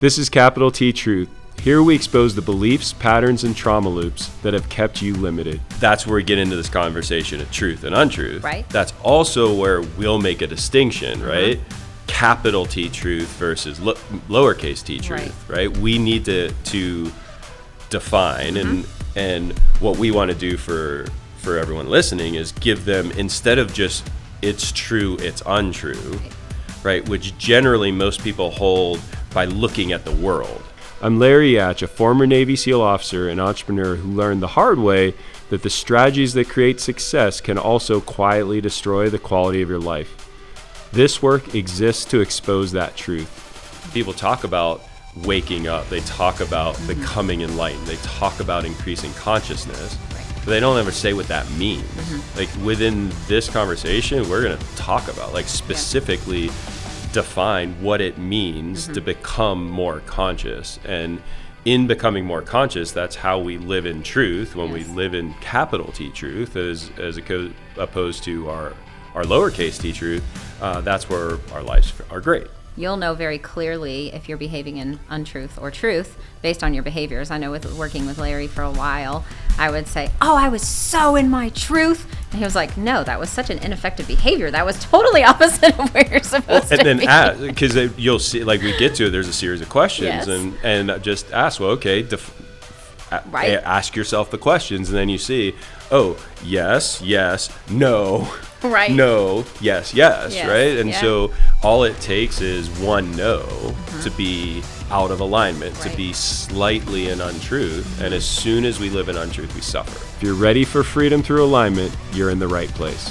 This is Capital T Truth. Here we expose the beliefs, patterns, and trauma loops that have kept you limited. That's where we get into this conversation of truth and untruth. Right. That's also where we'll make a distinction, right? Capital T truth versus lowercase t truth, right? We need to define, and what we want to do for everyone listening is give them, instead of just it's true, it's untrue, right? Which generally most people hold by looking at the world. I'm Larry Yatch, a former Navy SEAL officer and entrepreneur who learned the hard way that the strategies that create success can also quietly destroy the quality of your life. This work exists to expose that truth. People talk about waking up, they talk about becoming enlightened, they talk about increasing consciousness, but they don't ever say what that means. Like within this conversation, we're going to talk about, like, specifically define what it means to become more conscious. And in becoming more conscious, that's how we live in truth. When we live in capital T truth, as opposed to our lowercase t truth, that's where our lives are great. You'll know very clearly if you're behaving in untruth or truth based on your behaviors. I know with working with Larry for a while, I would say, oh, I was so in my truth. And he was like, no, that was such an ineffective behavior. That was totally opposite of where you're supposed to be. And then because you'll see, like we get to it, there's a series of questions, and just ask, well, okay, ask yourself the questions, and then you see, oh, yes, no, right, no, yes, right? And so all it takes is one no to be out of alignment, to be slightly in untruth, and as soon as we live in untruth, we suffer. If you're ready for freedom through alignment, you're in the right place.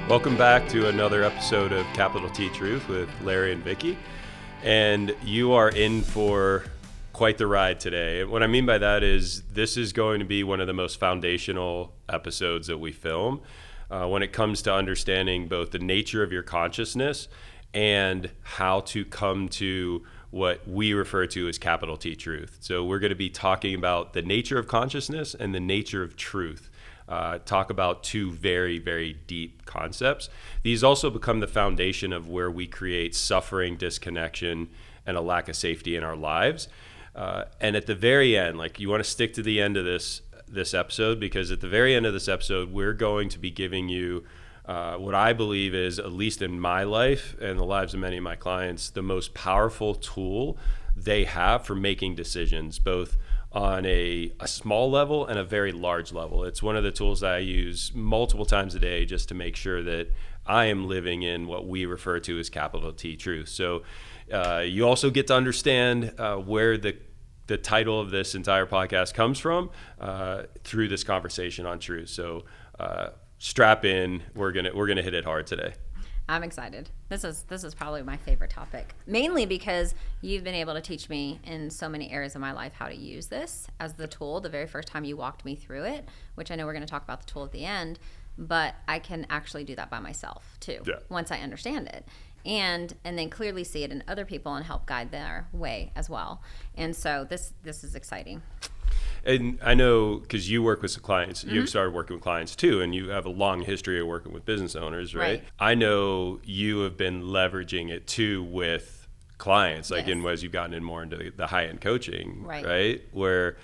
Welcome back to another episode of Capital T Truth with Larry and Vicky. And you are in for quite the ride today. What I mean by that is this is going to be one of the most foundational episodes that we film when it comes to understanding both the nature of your consciousness and how to come to what we refer to as capital T truth. So we're going to be talking about the nature of consciousness and the nature of truth. Talk about two very, very deep concepts. These also become the foundation of where we create suffering, disconnection, and a lack of safety in our lives. And at the very end, like, you want to stick to the end of this episode, because at the very end of this episode, we're going to be giving you what I believe is, at least in my life and the lives of many of my clients, the most powerful tool they have for making decisions, both on a small level and a very large level. It's one of the tools that I use multiple times a day just to make sure that I am living in what we refer to as capital T truth. So you also get to understand where the title of this entire podcast comes from through this conversation on truth. So strap in. We're gonna hit it hard today. I'm excited. This is probably my favorite topic, mainly because you've been able to teach me in so many areas of my life how to use this as the tool the very first time you walked me through it, which I know we're going to talk about the tool at the end, but I can actually do that by myself too, once I understand it. And then clearly see it in other people and help guide their way as well. And so this is exciting. And I know, because you work with some clients, you've started working with clients too, and you have a long history of working with business owners, right? I know you have been leveraging it too with clients, like as you've gotten in more into the high-end coaching, right? Where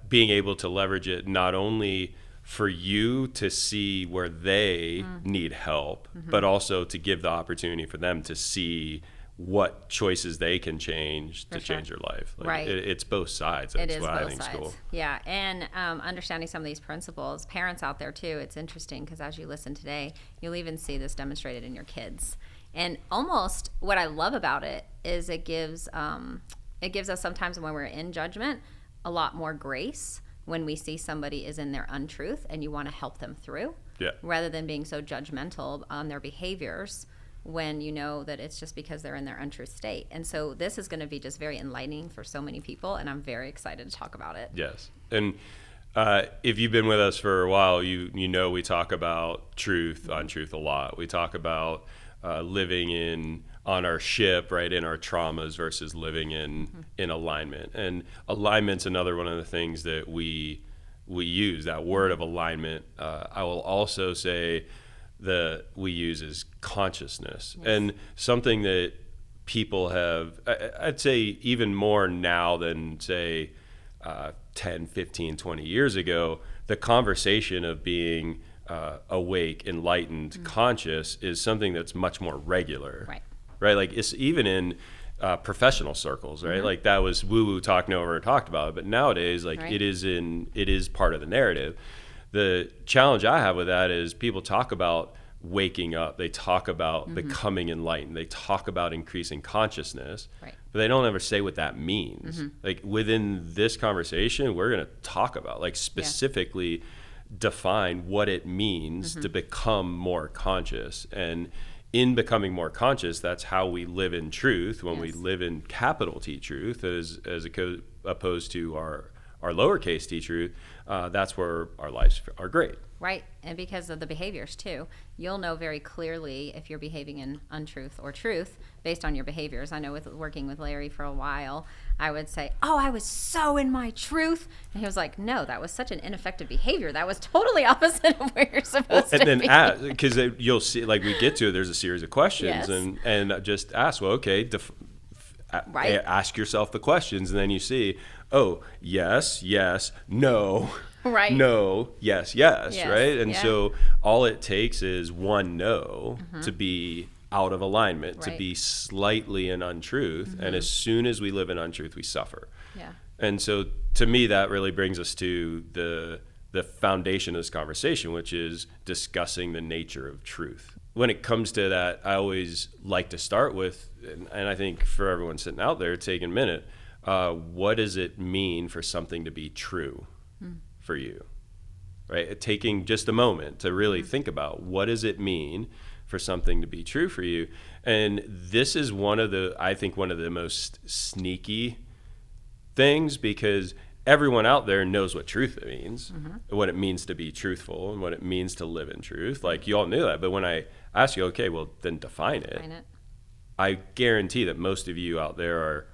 being able to leverage it not only for you to see where they need help, but also to give the opportunity for them to see what choices they can change to change their life. Like, it's both sides. That's what I think is cool. Yeah, and understanding some of these principles. Parents out there too, it's interesting because as you listen today, you'll even see this demonstrated in your kids. And almost what I love about it is it gives us sometimes when we're in judgment a lot more grace when we see somebody is in their untruth and you want to help them through, rather than being so judgmental on their behaviors when you know that it's just because they're in their untruth state. And so this is going to be just very enlightening for so many people, and I'm very excited to talk about it. Yes. And if you've been with us for a while, you know we talk about truth, untruth a lot. We talk about living on our ship, right, in our traumas versus living in alignment. And alignment's another one of the things that we use, that word of alignment. I will also say we use is consciousness. Yes. And something that people have, I'd say even more now than say 10, 15, 20 years ago, the conversation of being awake, enlightened, conscious is something that's much more regular. Right? Like it's even in professional circles, right? Like that was woo-woo talk, no one ever talked about it. But nowadays, like it is part of the narrative. The challenge I have with that is people talk about waking up, they talk about becoming enlightened, they talk about increasing consciousness, but they don't ever say what that means. Like within this conversation, we're going to talk about, like specifically define what it means to become more conscious. And in becoming more conscious, that's how we live in truth. When we live in capital T truth, as opposed to our lowercase t truth, that's where our lives are great. Right, and because of the behaviors too, you'll know very clearly if you're behaving in untruth or truth based on your behaviors. I know with working with Larry for a while, I would say, "Oh, I was so in my truth," and he was like, "No, that was such an ineffective behavior. That was totally opposite of where you're supposed to be." And then because you'll see, like we get to, there's a series of questions, and just ask, well, okay, ask yourself the questions, and then you see, oh, yes, no. Right. No, yes, right? And so all it takes is one no to be out of alignment, to be slightly in untruth. And as soon as we live in untruth, we suffer. Yeah. And so to me, that really brings us to the foundation of this conversation, which is discussing the nature of truth. When it comes to that, I always like to start with, and I think for everyone sitting out there, taking a minute, what does it mean for something to be true for you, right? Taking just a moment to really think about what does it mean for something to be true for you. And this is I think one of the most sneaky things, because everyone out there knows what truth means, what it means to be truthful and what it means to live in truth. Like you all knew that, but when I ask you, okay, well then define it. I guarantee that most of you out there are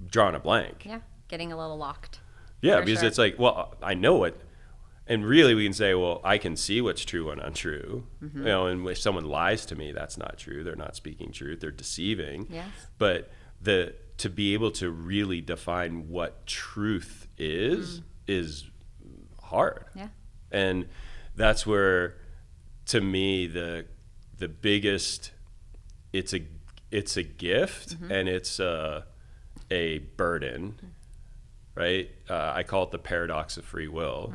drawing a blank. Yeah, getting a little locked. Yeah, because it's like, well, I know it. And really we can say, well, I can see what's true and untrue. You know, and if someone lies to me, that's not true. They're not speaking truth. They're deceiving. Yes. But to be able to really define what truth is hard. Yeah. And that's where, to me, the biggest, it's a gift and it's a burden. Right? I call it the paradox of free will.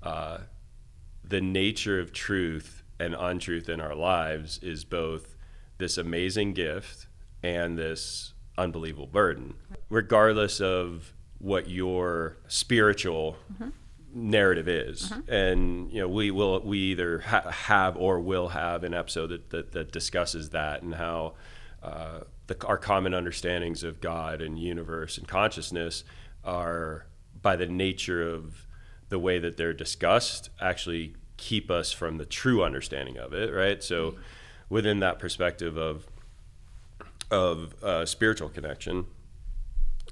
The nature of truth and untruth in our lives is both this amazing gift and this unbelievable burden. Regardless of what your spiritual narrative is. And you know, we either have or will have an episode that discusses that, and how our common understandings of God and universe and consciousness are, by the nature of the way that they're discussed, actually keep us from the true understanding of it, right? So within that perspective of spiritual connection,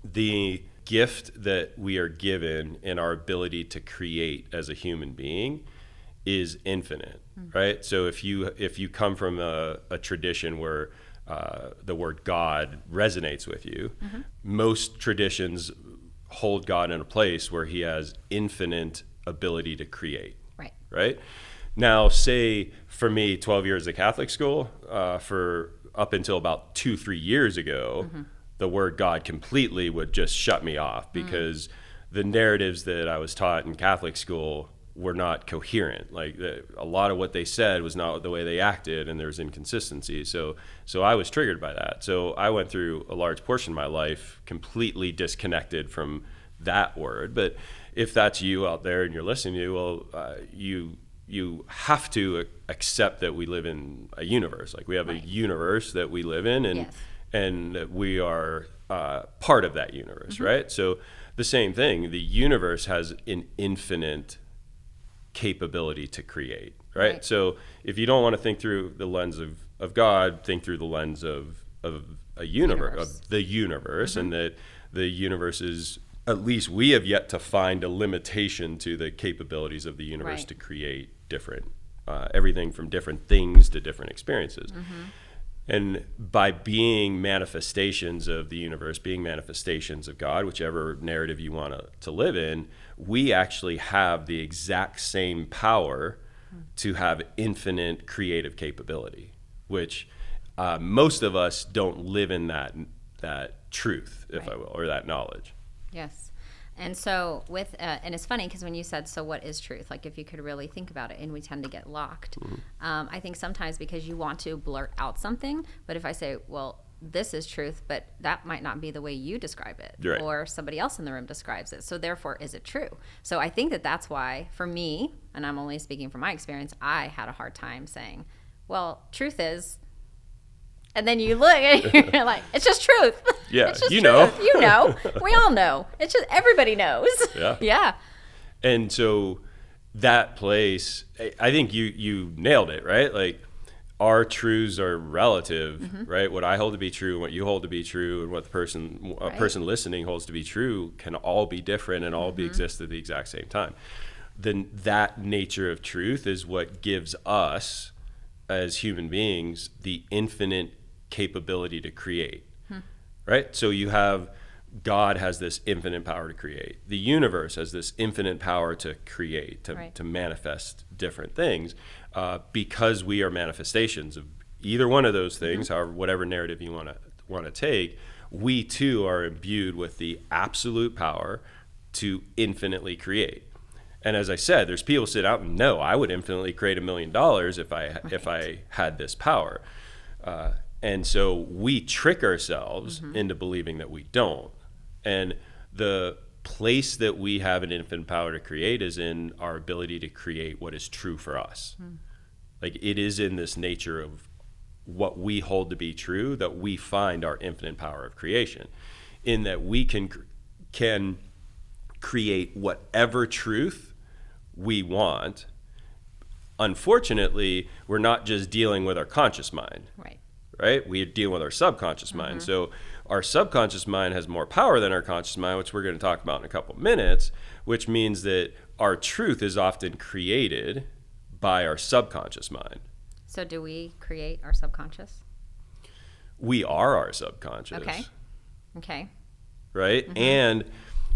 the gift that we are given in our ability to create as a human being is infinite, right? So if you come from a tradition where the word God resonates with you, most traditions hold God in a place where he has infinite ability to create. Right? Now, say for me, 12 years at Catholic school, for up until about 2-3 years ago, the word God completely would just shut me off, because the narratives that I was taught in Catholic school were not coherent. Like a lot of what they said was not the way they acted, and there was inconsistency. So I was triggered by that. So I went through a large portion of my life completely disconnected from that word. But if that's you out there and you're listening to, well, you have to accept that we live in a universe. Like we have a universe that we live in, and that we are part of that universe, right? So the same thing, the universe has an infinite capability to create, right? So if you don't want to think through the lens of God, think through the lens of a universe, of the universe, and that the universe is, at least we have yet to find a limitation to the capabilities of the universe to create different everything from different things to different experiences. And by being manifestations of the universe, being manifestations of God, whichever narrative you want to live in, we actually have the exact same power to have infinite creative capability, which most of us don't live in that truth, if I will, or that knowledge. Yes. And so and it's funny because when you said, so what is truth? Like if you could really think about it, and we tend to get locked. I think sometimes because you want to blurt out something, but if I say, well, this is truth, but that might not be the way you describe it, right, or somebody else in the room describes it. So therefore, is it true? So I think that's why for me, and I'm only speaking from my experience, I had a hard time saying, well, truth is, and then you look and you're like, it's just truth. Yeah, it's just you truth. know. You know. We all know. It's just everybody knows. Yeah. Yeah. And so that place, I think you nailed it, right? Like our truths are relative, right? What I hold to be true, and what you hold to be true, and what a person listening holds to be true can all be different and all be exist at the exact same time. Then that nature of truth is what gives us as human beings the infinite capability to create, right? So you have God has this infinite power to create. The universe has this infinite power to create, to manifest different things, because we are manifestations of either one of those things, however, whatever narrative you want to take. We too are imbued with the absolute power to infinitely create. And as I said, there's people sit out and know I would infinitely create $1 million if I had this power. And so we trick ourselves into believing that we don't. And the place that we have an infinite power to create is in our ability to create what is true for us. Like it is in this nature of what we hold to be true that we find our infinite power of creation, in that we can create whatever truth we want. Unfortunately, we're not just dealing with our conscious mind. Right? We deal with our subconscious mind. So our subconscious mind has more power than our conscious mind, which we're going to talk about in a couple of minutes, which means that our truth is often created by our subconscious mind. So do we create our subconscious? We are our subconscious. Okay. Right? And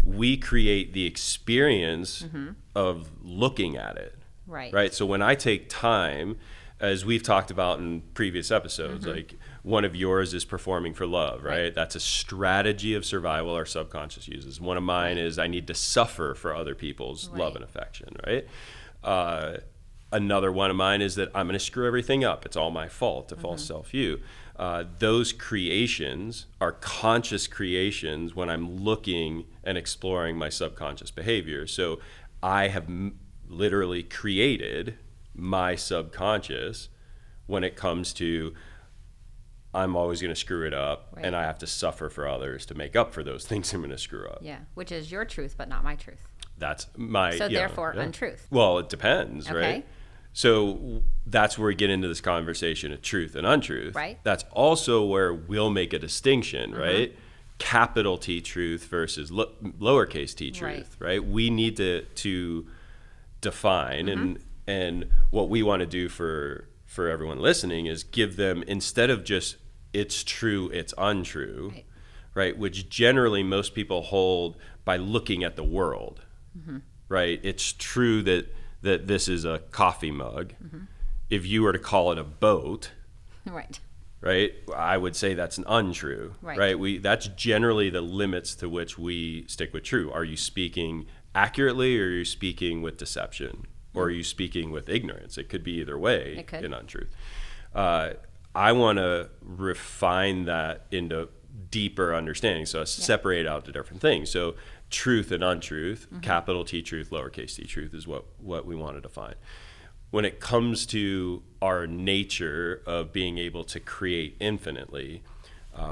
we create the experience of looking at it. Right? So when I take time, as we've talked about in previous episodes, like one of yours is performing for love, right? That's a strategy of survival our subconscious uses. One of mine is I need to suffer for other people's love and affection, right? Another one of mine is that I'm going to screw everything up. It's all my fault, a false self-view. Those creations are conscious creations when I'm looking and exploring my subconscious behavior. So I have literally created my subconscious when it comes to I'm always going to screw it up and I have to suffer for others to make up for those things I'm going to screw up. Yeah, which is your truth, but not my truth. That's my... So therefore, untruth. Well, it depends, right? So that's where we get into this conversation of truth and untruth. That's also where we'll make a distinction, right? Capital T truth versus lowercase t truth, right? We need to define and what we want to do for everyone listening is give them, instead of just it's true, it's untrue, right? Which generally most people hold by looking at the world, right? It's true that this is a coffee mug. If you were to call it a boat, right? I would say that's an untrue, right? That's generally the limits to which we stick with true. Are you speaking accurately, or are you speaking with deception? Or are you speaking with ignorance? It could be either way in untruth. I want to refine that into deeper understanding. So I separate out the different things. So truth and untruth, capital T truth, lowercase t truth is what we want to define. When it comes to our nature of being able to create infinitely,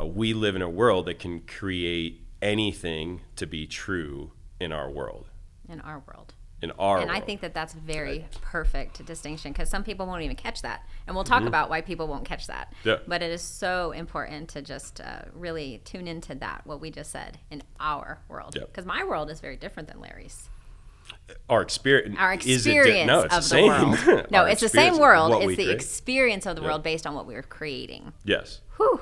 we live in a world that can create anything to be true in our world. In our world. And I think that's very perfect distinction, because some people won't even catch that, and we'll talk about why people won't catch that. But it is so important to just really tune into that, what we just said, in our world, because my world is very different than Larry's. Our experience. Our experience no, it's of the the same. world. No, Our it's the experience same of world. what It's we the create. experience of the world based on what we're creating. Yes. Whew.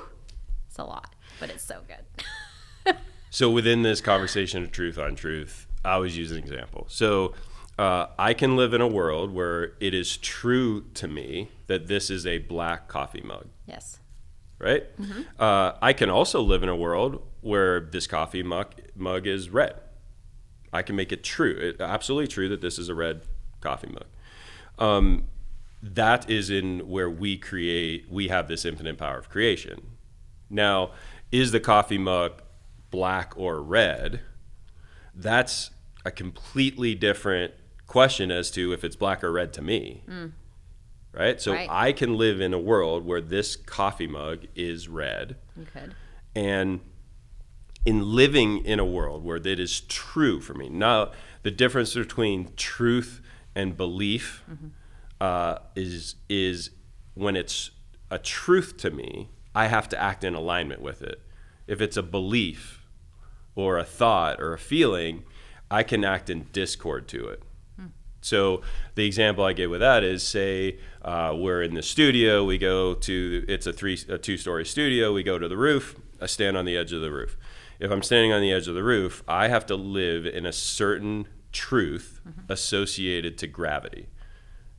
It's a lot, but it's so good. So within this conversation of truth on truth, I always use an example. So I can live in a world where it is true to me that this is a black coffee mug. Yes. Right? I can also live in a world where this coffee mug is red. I can make it true, absolutely true that this is a red coffee mug. That is in where we have this infinite power of creation. Now, is the coffee mug black or red? That's a completely different question as to if it's black or red to me. Right? So Right. I can live in a world where this coffee mug is red. You could. And In living in a world where that is true for me. Now, the difference between truth and belief is when it's a truth to me, I have to act in alignment with it. If it's a belief or a thought or a feeling, I can act in discord to it. So the example I gave with that is, say we're in the studio, we go to, it's a 2-story studio, we go to the roof, I stand on the edge of the roof. If I'm standing on the edge of the roof, I have to live in a certain truth associated to gravity.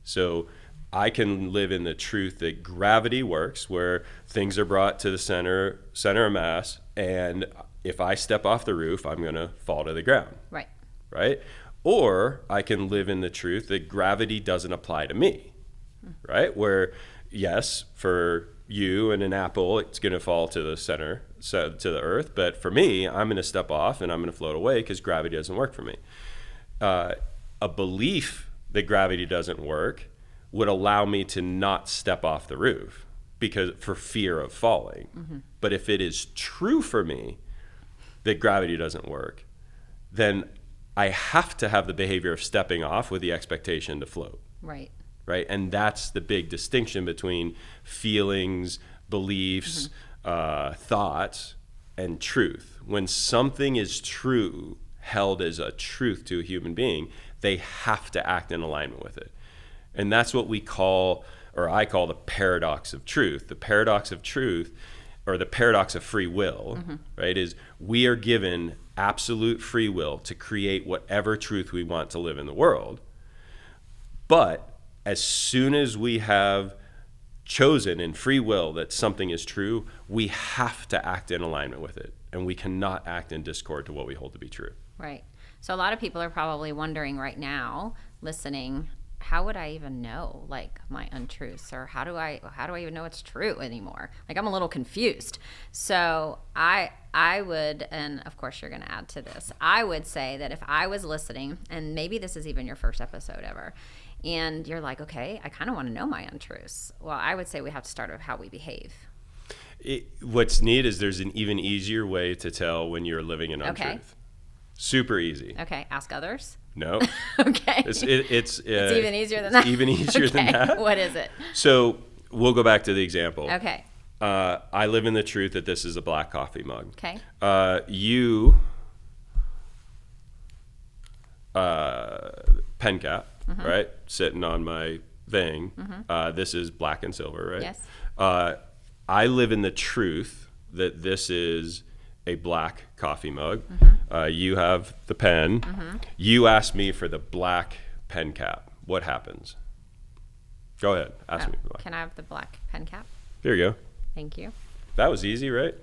So I can live in the truth that gravity works, where things are brought to the center of mass, and if I step off the roof, I'm going to fall to the ground. Right. Right? Or I can live in the truth that gravity doesn't apply to me. Right? Where, yes, for you and an apple, it's going to fall to the center, so to the earth. But for me, I'm going to step off and I'm going to float away because gravity doesn't work for me. A belief that gravity doesn't work would allow me to not step off the roof because for fear of falling. But if it is true for me that gravity doesn't work, then I have to have the behavior of stepping off with the expectation to float. Right. Right? And that's the big distinction between feelings, beliefs, thoughts, and truth. When something is true, held as a truth to a human being, they have to act in alignment with it. And that's what we call, or I call, the paradox of truth. The paradox of truth, or the paradox of free will, right, is we are given absolute free will to create whatever truth we want to live in the world. But as soon as we have chosen in free will that something is true, we have to act in alignment with it. And we cannot act in discord to what we hold to be true. Right. So a lot of people are probably wondering right now, listening, how would I even know, like, my untruths, or how do I even know it's true anymore? Like, I'm a little confused. So I would, and of course you're going to add to this, I would say that if I was listening, and maybe this is even your first episode ever, and you're like, okay, I kind of want to know my untruths. Well, I would say we have to start with how we behave. What's neat is there's an even easier way to tell when you're living in untruth. Okay. Super easy. Okay, ask others. No. Okay. It's even easier than that. Even easier than that. What is it? So we'll go back to the example. Okay. I live in the truth that this is a black coffee mug. Okay. You, pen cap, right? Sitting on my thing. This is black and silver, right? Yes. I live in the truth that this is a black coffee mug. You have the pen. You ask me for the black pen cap. What happens? Go ahead. Ask me. Can I have the black pen cap? There you go. Thank you. That was easy, right?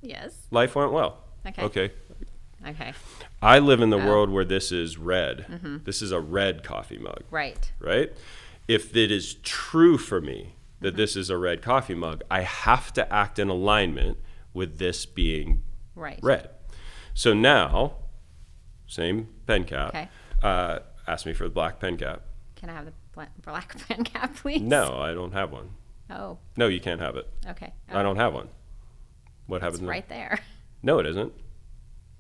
Yes. Life went well. Okay. Okay. I live in the world where this is red. This is a red coffee mug. Right. Right? If it is true for me that this is a red coffee mug, I have to act in alignment with this being red. So now, same pen cap. Okay. Ask me for the black pen cap. Can I have the black pen cap, please? No, I don't have one. Oh. No, you can't have it. Okay. I don't have one. What happens? It's right there. No, it isn't.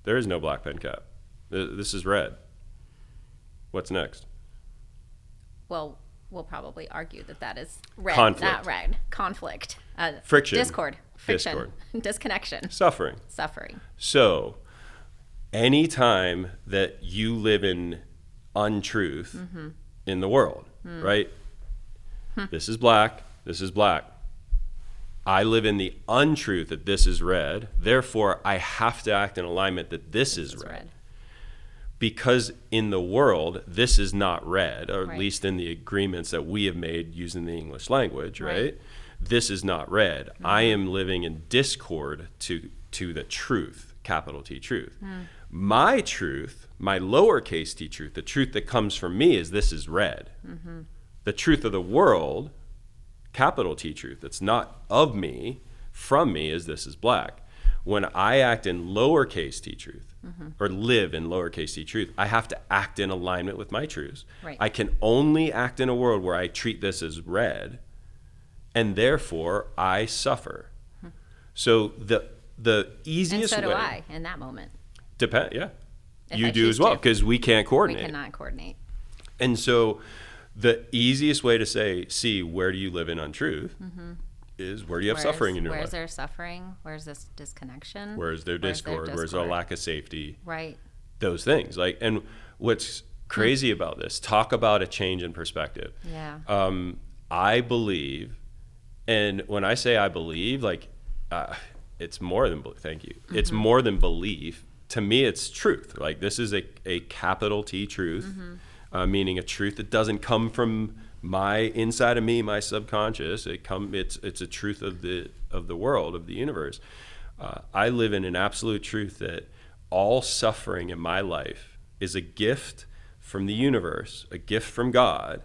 There is no black pen cap. This is red. What's next? Well, we'll probably argue that is red, Conflict. not red. Conflict. Friction. Discord. Friction. Discord. Disconnection. Suffering. So, anytime that you live in untruth in the world, right? This is black, this is black. I live in the untruth that this is red. Therefore, I have to act in alignment that this is red. Because in the world, this is not red, or at least in the agreements that we have made using the English language, right? This is not red. I am living in discord to the truth, capital T truth. My truth, my lowercase t truth, the truth that comes from me is this is red. The truth of the world, capital T truth, that's not of me, from me, is this is black. When I act in lowercase t truth, or live in lowercase t truth, I have to act in alignment with my truths. I can only act in a world where I treat this as red, and therefore I suffer. So the easiest way... And so do I in that moment. Yeah. You do as well, because we can't coordinate. We cannot coordinate. And so the easiest way to see where do you live in untruth is where do you have suffering in your life? Where's there suffering? Where's this disconnection? Where's there discord? Where's there lack of safety? Right. Those things. And what's crazy about this, talk about a change in perspective. Yeah. I believe, and when I say I believe, it's more than, thank you. It's more than belief. To me, it's truth. This is a capital T truth, meaning a truth that doesn't come from my inside of me, my subconscious. It's a truth of the world, of the universe. I live in an absolute truth that all suffering in my life is a gift from the universe, a gift from God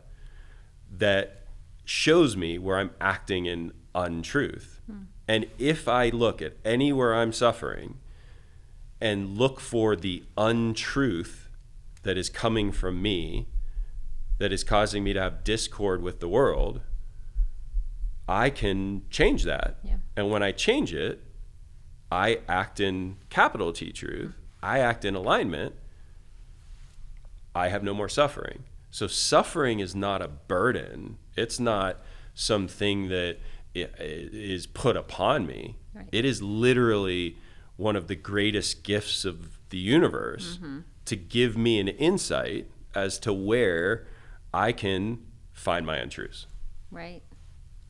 that shows me where I'm acting in untruth. And if I look at anywhere I'm suffering and look for the untruth that is coming from me, that is causing me to have discord with the world, I can change that. Yeah. And when I change it, I act in capital T truth. I act in alignment. I have no more suffering. So suffering is not a burden. It's not something that is put upon me. Right. It is literally one of the greatest gifts of the universe to give me an insight as to where I can find my untruths. Right.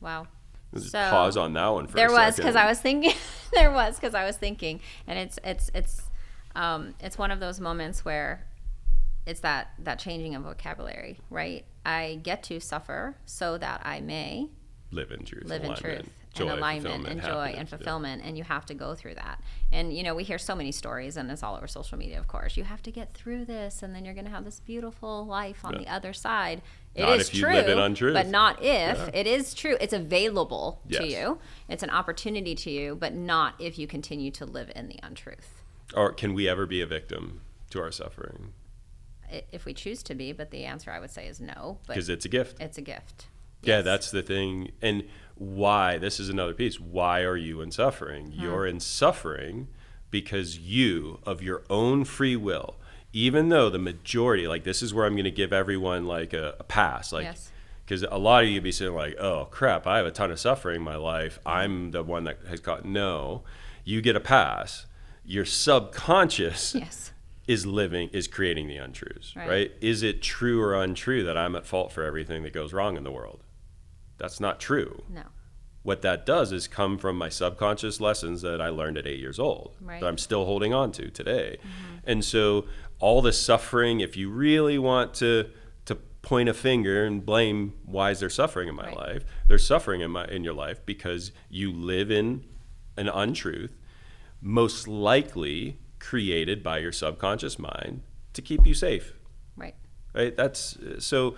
Wow. So pause on that one for a second. There was, because I was thinking, and it's one of those moments where it's that changing of vocabulary, right? I get to suffer so that I may live in truth, and alignment and joy and fulfillment. And you have to go through that. And we hear so many stories, and it's all over social media, of course. You have to get through this, and then you're going to have this beautiful life on the other side. It is true, live in untruth. But not if. Yeah. It is true. It's available to you. It's an opportunity to you, but not if you continue to live in the untruth. Or can we ever be a victim to our suffering? If we choose to be, but the answer I would say is no. Because it's a gift. It's a gift. Yeah, that's the thing. And why, this is another piece, why are you in suffering? You're in suffering because you, of your own free will, even though the majority, this is where I'm going to give everyone a pass. Because a lot of you be saying oh crap, I have a ton of suffering in my life. I'm the one that has caught. No, you get a pass. Your subconscious is creating the untruths, right? Is it true or untrue that I'm at fault for everything that goes wrong in the world? That's not true. No. What that does is come from my subconscious lessons that I learned at 8 years old, that I'm still holding on to today. And so all the suffering, if you really want to point a finger and blame why is there suffering in my life, there's suffering in your life because you live in an untruth, most likely created by your subconscious mind to keep you safe. Right. That's so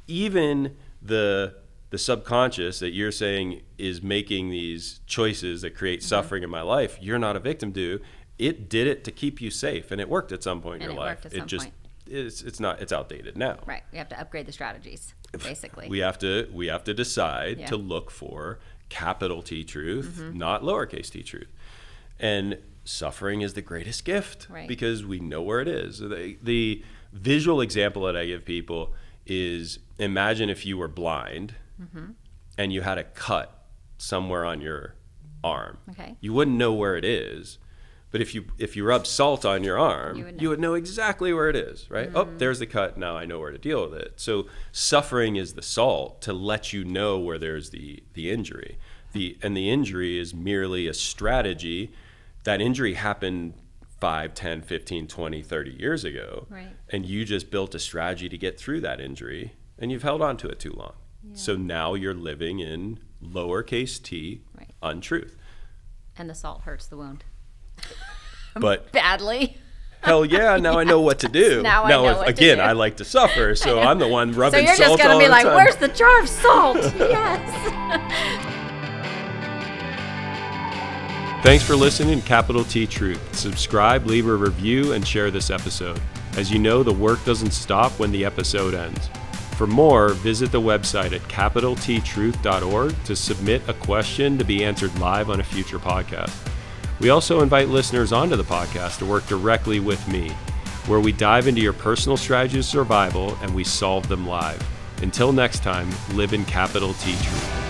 even the subconscious that you're saying is making these choices that create suffering in my life, you're not a victim to. It did it to keep you safe, and it worked at some point in your life. It's outdated now. Right. We have to upgrade the strategies, basically. We have to decide to look for capital T truth, not lowercase t truth. And suffering is the greatest gift because we know where it is. The visual example that I give people is, imagine if you were blind and you had a cut somewhere on your arm. Okay. You wouldn't know where it is, But if you rub salt on your arm, you would know exactly where it is, right? Oh, there's the cut. Now I know where to deal with it. So suffering is the salt to let you know where there's the injury. And the injury is merely a strategy. That injury happened 5, 10, 15, 20, 30 years ago. Right. And you just built a strategy to get through that injury, and you've held on to it too long. Yeah. So now you're living in lowercase t untruth. And the salt hurts the wound. But badly. Hell yeah, now I know what to do. Now I know what to do. I like to suffer, so I'm the one rubbing salt all the time. So you're just going to be like, where's the jar of salt? Yes. Thanks for listening to Capital T Truth. Subscribe, leave a review, and share this episode. As you know, the work doesn't stop when the episode ends. For more, visit the website at capitalttruth.org to submit a question to be answered live on a future podcast. We also invite listeners onto the podcast to work directly with me, where we dive into your personal strategies of survival and we solve them live. Until next time, live in Capital T Truth.